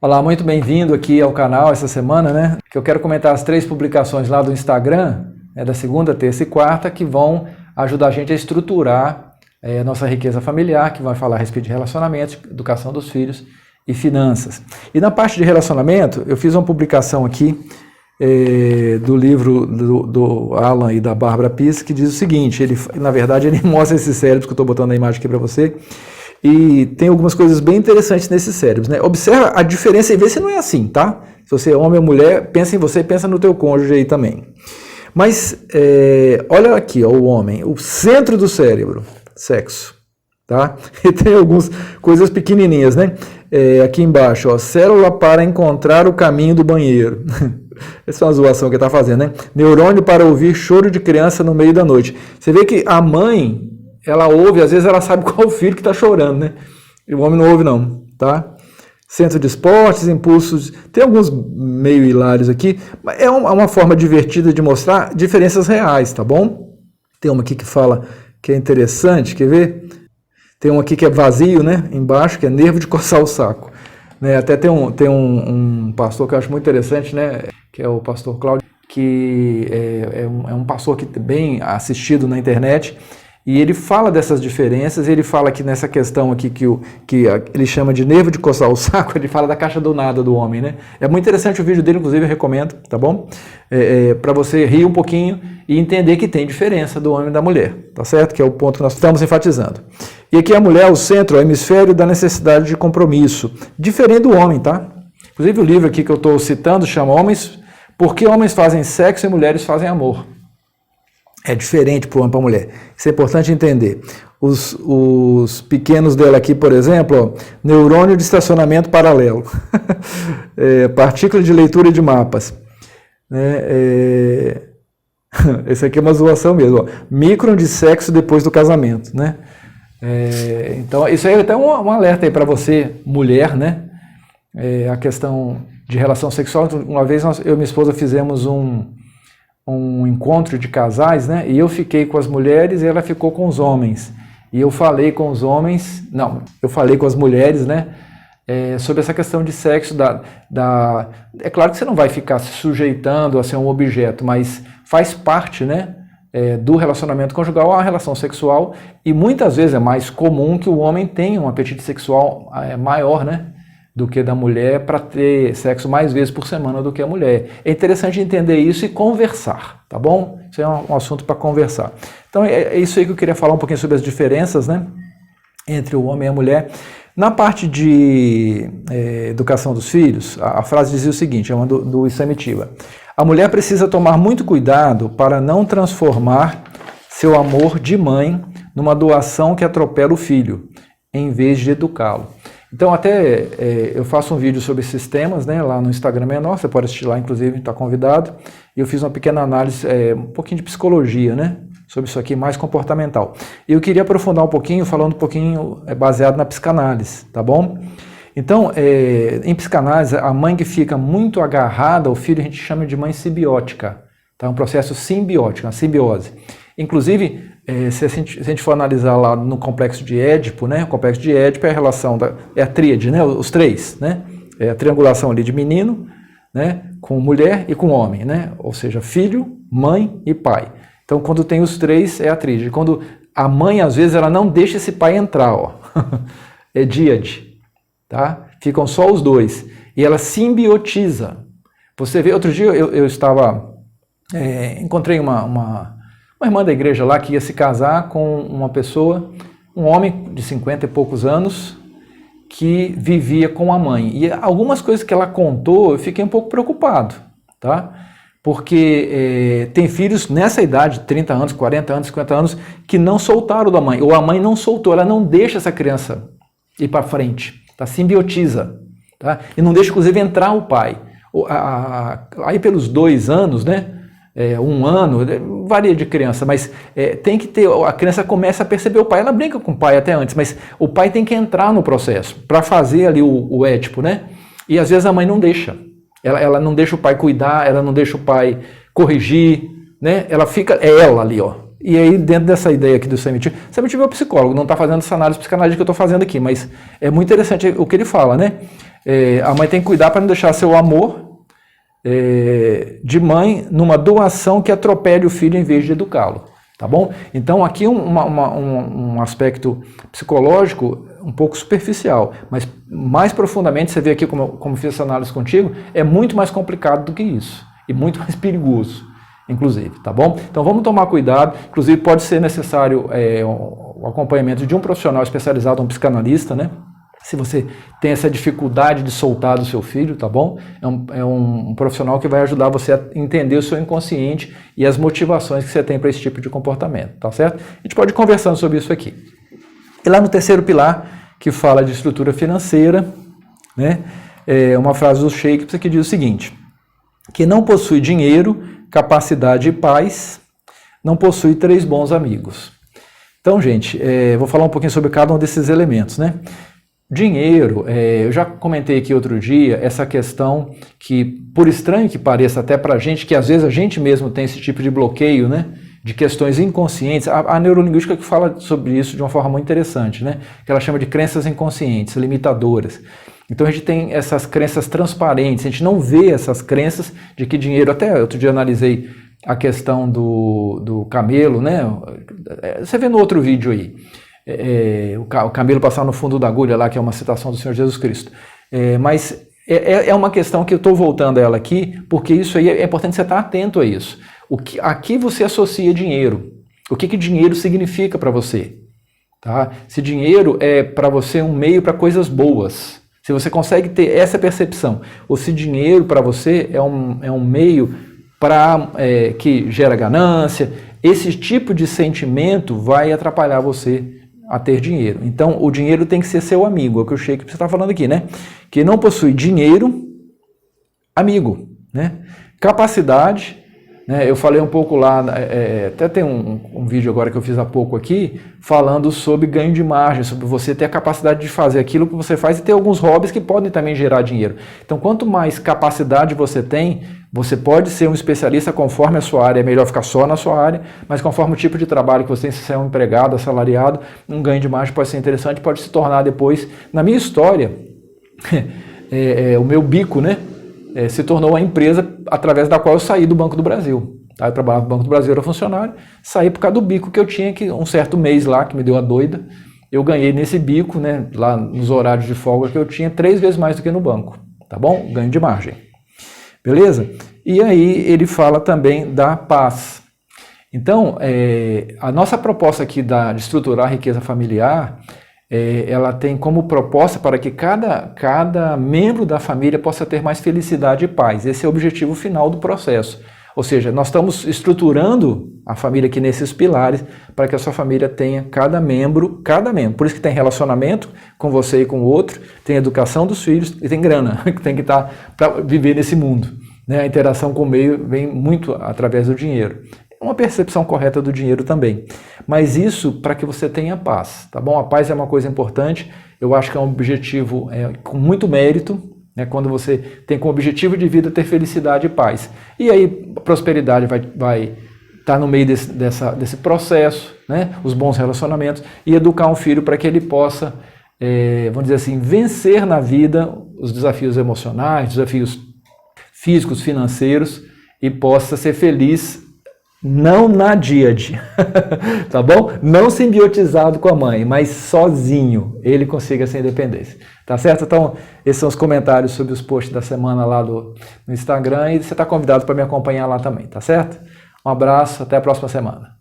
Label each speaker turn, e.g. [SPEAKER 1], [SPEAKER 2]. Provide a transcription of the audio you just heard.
[SPEAKER 1] Olá, muito bem-vindo aqui ao canal essa semana, né? Que eu quero comentar as 3 publicações lá do Instagram, da segunda, terça e quarta, que vão ajudar a gente a estruturar a nossa riqueza familiar, que vai falar a respeito de relacionamentos, educação dos filhos e finanças. E na parte de relacionamento, eu fiz uma publicação aqui do livro do Alan e da Bárbara Pisa, que diz o seguinte, na verdade ele mostra esses cérebros que eu estou botando a imagem aqui para você, e tem algumas coisas bem interessantes nesses cérebros, né? Observa a diferença e vê se não é assim, tá? Se você é homem ou mulher, pensa em você, pensa no teu cônjuge aí também. Mas, olha aqui, ó, o homem, o centro do cérebro, sexo, tá? E tem algumas coisas pequenininhas, né? Aqui embaixo, ó, célula para encontrar o caminho do banheiro. Essa é uma zoação que ele está fazendo, né? Neurônio para ouvir choro de criança no meio da noite. Você vê que a mãe, ela ouve, às vezes ela sabe qual o filho que está chorando, né? E o homem não ouve não, tá? Centro de esportes, impulsos, tem alguns meio hilários aqui, mas é uma forma divertida de mostrar diferenças reais, tá bom? Tem uma aqui que fala que é interessante, quer ver? Tem um aqui que é vazio, né? Embaixo, que é nervo de coçar o saco. Né? Até tem um pastor que eu acho muito interessante, né? Que é o pastor Cláudio, que é um pastor que bem assistido na internet, e ele fala dessas diferenças, ele fala que nessa questão aqui que ele chama de nervo de coçar o saco, ele fala da caixa do nada do homem, né? É muito interessante o vídeo dele, inclusive eu recomendo, tá bom? Para você rir um pouquinho e entender que tem diferença do homem e da mulher, tá certo? Que é o ponto que nós estamos enfatizando. E aqui a mulher é o centro, o hemisfério da necessidade de compromisso, diferente do homem, tá? Inclusive o livro aqui que eu estou citando chama Por que homens fazem sexo e mulheres fazem amor? É diferente para o homem e para a mulher. Isso é importante entender. Os pequenos dela aqui, por exemplo, ó, neurônio de estacionamento paralelo, partícula de leitura de mapas. Esse aqui é uma zoação mesmo. Ó. Micron de sexo depois do casamento. Né? Então, isso aí é até um alerta aí para você, mulher, né? A questão de relação sexual. Uma vez eu e minha esposa fizemos um encontro de casais, né? E eu fiquei com as mulheres e ela ficou com os homens. E eu falei com os homens, eu falei com as mulheres, né? Sobre essa questão de sexo, é claro que você não vai ficar se sujeitando a ser um objeto, mas faz parte, né? Do relacionamento conjugal a relação sexual, e muitas vezes é mais comum que o homem tenha um apetite sexual maior, né? Do que da mulher, para ter sexo mais vezes por semana do que a mulher. É interessante entender isso e conversar, tá bom? Isso é um assunto para conversar. Então é isso aí que eu queria falar um pouquinho sobre as diferenças, né, entre o homem e a mulher. Na parte de educação dos filhos, a frase dizia o seguinte, é uma do Isamitiba. A mulher precisa tomar muito cuidado para não transformar seu amor de mãe numa doação que atropela o filho, em vez de educá-lo. Então até eu faço um vídeo sobre esses temas, né, lá no Instagram menor, você pode assistir lá, inclusive, está convidado, e eu fiz uma pequena análise, um pouquinho de psicologia, né, sobre isso aqui, mais comportamental. E eu queria aprofundar um pouquinho, falando um pouquinho baseado na psicanálise, tá bom? Então, em psicanálise, a mãe que fica muito agarrada ao filho, a gente chama de mãe simbiótica, tá? Um processo simbiótico, uma simbiose. Inclusive, se a gente for analisar lá no complexo de Édipo, né? O complexo de Édipo é a relação, é a tríade, né? Os três, né? É a triangulação ali de menino, né? Com mulher e com homem, né? Ou seja, filho, mãe e pai. Então, quando tem os três, é a tríade. Quando a mãe, às vezes, ela não deixa esse pai entrar, ó. É díade, tá? Ficam só os dois. E ela simbiotiza. Você vê, outro dia eu estava, encontrei uma irmã da igreja lá que ia se casar com uma pessoa, um homem de 50 e poucos anos, que vivia com a mãe. E algumas coisas que ela contou, eu fiquei um pouco preocupado, tá? Porque tem filhos nessa idade, 30 anos, 40 anos, 50 anos, que não soltaram da mãe, ou a mãe não soltou, ela não deixa essa criança ir para frente, tá? Simbiotiza, tá? E não deixa, inclusive, entrar o pai. Aí pelos 2 anos, né? 1 ano, varia de criança, mas tem que ter, a criança começa a perceber o pai, ela brinca com o pai até antes, mas o pai tem que entrar no processo, para fazer ali o Édipo, né? E às vezes a mãe não deixa, ela não deixa o pai cuidar, ela não deixa o pai corrigir, né? Ela fica, ela ali, ó. E aí dentro dessa ideia aqui do Samitiba é o psicólogo, não está fazendo essa análise psicanalítica que eu estou fazendo aqui, mas é muito interessante o que ele fala, né? a mãe tem que cuidar para não deixar seu amor de mãe numa doação que atropele o filho em vez de educá-lo, tá bom? Então aqui um aspecto psicológico um pouco superficial, mas mais profundamente, você vê aqui como fiz essa análise contigo, é muito mais complicado do que isso, e muito mais perigoso, inclusive, tá bom? Então vamos tomar cuidado, inclusive pode ser necessário o acompanhamento de um profissional especializado, um psicanalista, né? Se você tem essa dificuldade de soltar do seu filho, tá bom? É um profissional que vai ajudar você a entender o seu inconsciente e as motivações que você tem para esse tipo de comportamento, tá certo? A gente pode ir conversando sobre isso aqui. E lá no terceiro pilar, que fala de estrutura financeira, né? Uma frase do Shakespeare que diz o seguinte: que não possui dinheiro, capacidade e paz, não possui 3 bons amigos. Então, gente, vou falar um pouquinho sobre cada um desses elementos, né? Dinheiro, eu já comentei aqui outro dia, essa questão que, por estranho que pareça até pra gente, que às vezes a gente mesmo tem esse tipo de bloqueio, né? De questões inconscientes, a neurolinguística que fala sobre isso de uma forma muito interessante, né? Que ela chama de crenças inconscientes, limitadoras. Então a gente tem essas crenças transparentes, a gente não vê essas crenças de que dinheiro, até outro dia eu analisei a questão do camelo, né? Você vê no outro vídeo aí, o camelo passar no fundo da agulha lá, que é uma citação do Senhor Jesus Cristo. Mas é uma questão que eu estou voltando a ela aqui, porque isso aí é importante você estar atento a isso. Aqui você associa dinheiro. O que dinheiro significa para você? Tá? Se dinheiro é para você um meio para coisas boas, se você consegue ter essa percepção, ou se dinheiro para você é um meio que gera ganância, esse tipo de sentimento vai atrapalhar você a ter dinheiro. Então, o dinheiro tem que ser seu amigo, é o que o Shakespeare está falando aqui, né? Que não possui dinheiro, amigo, né? Capacidade, né? Eu falei um pouco lá, até tem um vídeo agora que eu fiz há pouco aqui, falando sobre ganho de margem, sobre você ter a capacidade de fazer aquilo que você faz e ter alguns hobbies que podem também gerar dinheiro. Então, quanto mais capacidade você tem, você pode ser um especialista conforme a sua área, é melhor ficar só na sua área, mas conforme o tipo de trabalho que você tem, se você é um empregado, assalariado, um ganho de margem pode ser interessante, pode se tornar depois, na minha história, o meu bico, né, se tornou a empresa através da qual eu saí do Banco do Brasil. Tá? Eu trabalhava no Banco do Brasil, era funcionário, saí por causa do bico que eu tinha, que um certo mês lá, que me deu a doida, eu ganhei nesse bico, né, lá nos horários de folga que eu tinha, 3 vezes mais do que no banco, tá bom? Ganho de margem. Beleza? E aí ele fala também da paz. Então, a nossa proposta aqui de estruturar a riqueza familiar, ela tem como proposta para que cada membro da família possa ter mais felicidade e paz. Esse é o objetivo final do processo. Ou seja, nós estamos estruturando a família aqui nesses pilares para que a sua família tenha cada membro. Por isso que tem relacionamento com você e com o outro, tem educação dos filhos e tem grana, que tem que estar para viver nesse mundo. Né? A interação com o meio vem muito através do dinheiro. Uma percepção correta do dinheiro também. Mas isso para que você tenha paz, tá bom? A paz é uma coisa importante, eu acho que é um objetivo com muito mérito, né? Quando você tem como objetivo de vida ter felicidade e paz. E aí prosperidade vai estar no meio desse processo, né? Os bons relacionamentos, e educar um filho para que ele possa, vamos dizer assim, vencer na vida os desafios emocionais, desafios físicos, financeiros, e possa ser feliz. Não na díade, tá bom? Não simbiotizado com a mãe, mas sozinho, ele consiga essa independência, tá certo? Então, esses são os comentários sobre os posts da semana lá no Instagram, e você está convidado para me acompanhar lá também, tá certo? Um abraço, até a próxima semana.